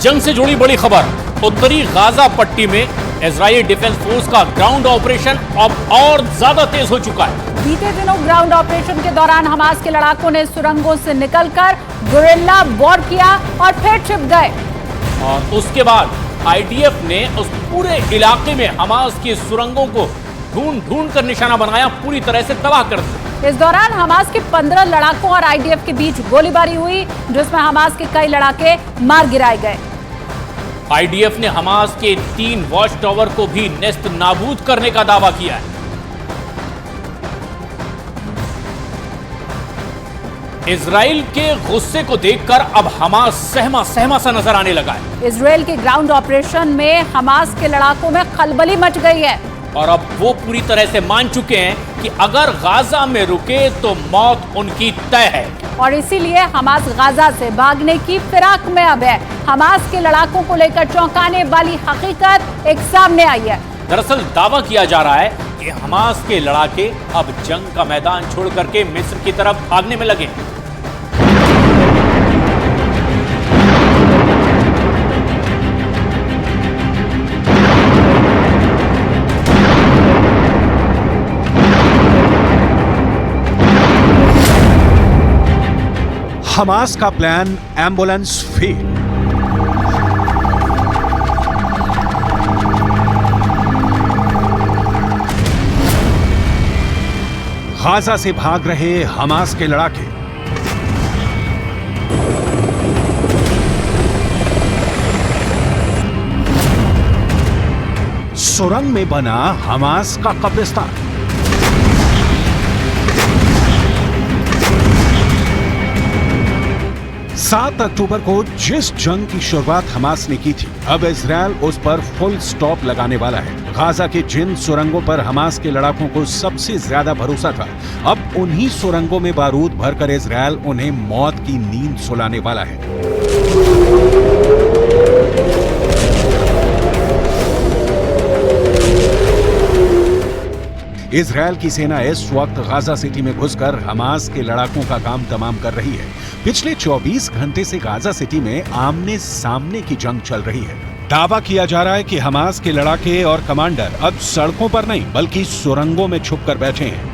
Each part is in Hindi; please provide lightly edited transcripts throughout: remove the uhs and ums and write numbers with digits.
जंग से जुड़ी बड़ी खबर। उत्तरी गाजा पट्टी में इजरायली डिफेंस फोर्स का ग्राउंड ऑपरेशन अब और ज्यादा तेज हो चुका है। बीते दिनों ग्राउंड ऑपरेशन के दौरान हमास के लड़ाकों ने सुरंगों से निकलकर गुरिल्ला वॉर किया और फिर छिप गए। और उसके बाद आईडीएफ ने उस पूरे इलाके में हमास की सुरंगों को ढूंढ ढूंढ कर निशाना बनाया, पूरी तरह से तबाह कर दिया। इस दौरान हमास के 15 लड़ाकों और आईडीएफ के बीच गोलीबारी हुई, जिसमें हमास के कई लड़ाके मार गिराए गए। आईडीएफ ने हमास के 3 वॉच टावर को भी नेस्त नाबूद करने का दावा किया है। इजराइल के गुस्से को देखकर अब हमास सहमा सहमा सा नजर आने लगा है। इजराइल के ग्राउंड ऑपरेशन में हमास के लड़ाकों में खलबली मच गई है और अब वो पूरी तरह से मान चुके हैं कि अगर गाजा में रुके तो मौत उनकी तय है। और इसीलिए हमास गाजा से भागने की फिराक में अब है। हमास के लड़ाकों को लेकर चौंकाने वाली हकीकत एक सामने आई है। दरअसल दावा किया जा रहा है कि हमास के लड़ाके अब जंग का मैदान छोड़ करके मिस्र की तरफ भागने में लगे। हमास का प्लान एम्बुलेंस फेल। गाजा से भाग रहे हमास के लड़ाके। सुरंग में बना हमास का कब्रिस्तान। सात अक्टूबर को जिस जंग की शुरुआत हमास ने की थी, अब इजरायल उस पर फुल स्टॉप लगाने वाला है। गाजा के जिन सुरंगों पर हमास के लड़ाकों को सबसे ज्यादा भरोसा था, अब उन्हीं सुरंगों में बारूद भरकर इजरायल उन्हें मौत की नींद सुलाने वाला है। इजरायल की सेना इस वक्त गाजा सिटी में घुसकर हमास के लड़ाकों का काम तमाम कर रही है। पिछले 24 घंटे से गाजा सिटी में आमने सामने की जंग चल रही है। दावा किया जा रहा है कि हमास के लड़ाके और कमांडर अब सड़कों पर नहीं बल्कि सुरंगों में छुपकर बैठे हैं।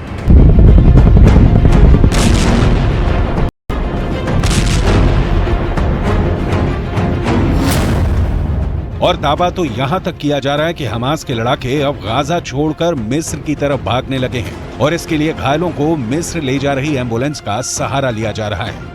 और दावा तो यहां तक किया जा रहा है कि हमास के लड़ाके अब गाजा छोड़कर मिस्र की तरफ भागने लगे हैं और इसके लिए घायलों को मिस्र ले जा रही एम्बुलेंस का सहारा लिया जा रहा है।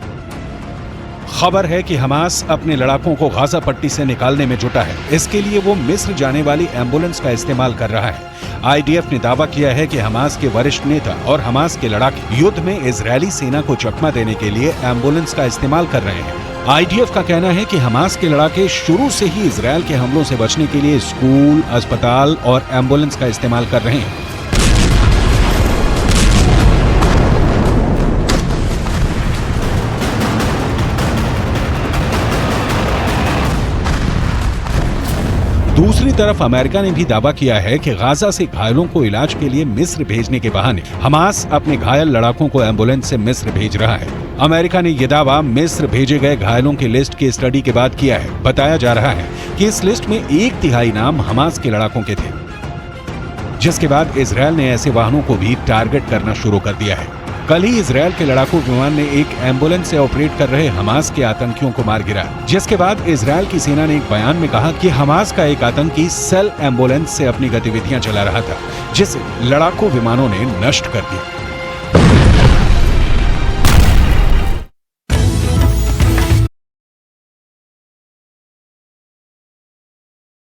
खबर है कि हमास अपने लड़ाकों को गाजा पट्टी से निकालने में जुटा है। इसके लिए वो मिस्र जाने वाली एम्बुलेंस का इस्तेमाल कर रहा है। आईडीएफ ने दावा किया है कि हमास के वरिष्ठ नेता और हमास के लड़ाके युद्ध में इजरायली सेना को चकमा देने के लिए एम्बुलेंस का इस्तेमाल कर रहे हैं। आईडीएफ का कहना है कि हमास के लड़ाके शुरू से ही इजरायल के हमलों से बचने के लिए स्कूल, अस्पताल और एम्बुलेंस का इस्तेमाल कर रहे हैं। दूसरी तरफ अमेरिका ने भी दावा किया है कि गाजा से घायलों को इलाज के लिए मिस्र भेजने के बहाने हमास अपने घायल लड़ाकों को एम्बुलेंस से मिस्र भेज रहा है। अमेरिका ने यह दावा मिस्र भेजे गए घायलों की लिस्ट की स्टडी के बाद किया है। बताया जा रहा है कि इस लिस्ट में 1/3 नाम हमास के लड़ाकों के थे, जिसके बाद इजरायल ने ऐसे वाहनों को भी टारगेट करना शुरू कर दिया है। कल ही इजरायल के लड़ाकू विमान ने एक एम्बुलेंस से ऑपरेट कर रहे हमास के आतंकियों को मार गिराया, जिसके बाद इजरायल की सेना ने एक बयान में कहा कि हमास का एक आतंकी सेल एम्बुलेंस से अपनी गतिविधियां चला रहा था, जिसे लड़ाकू विमानों ने नष्ट कर दिया।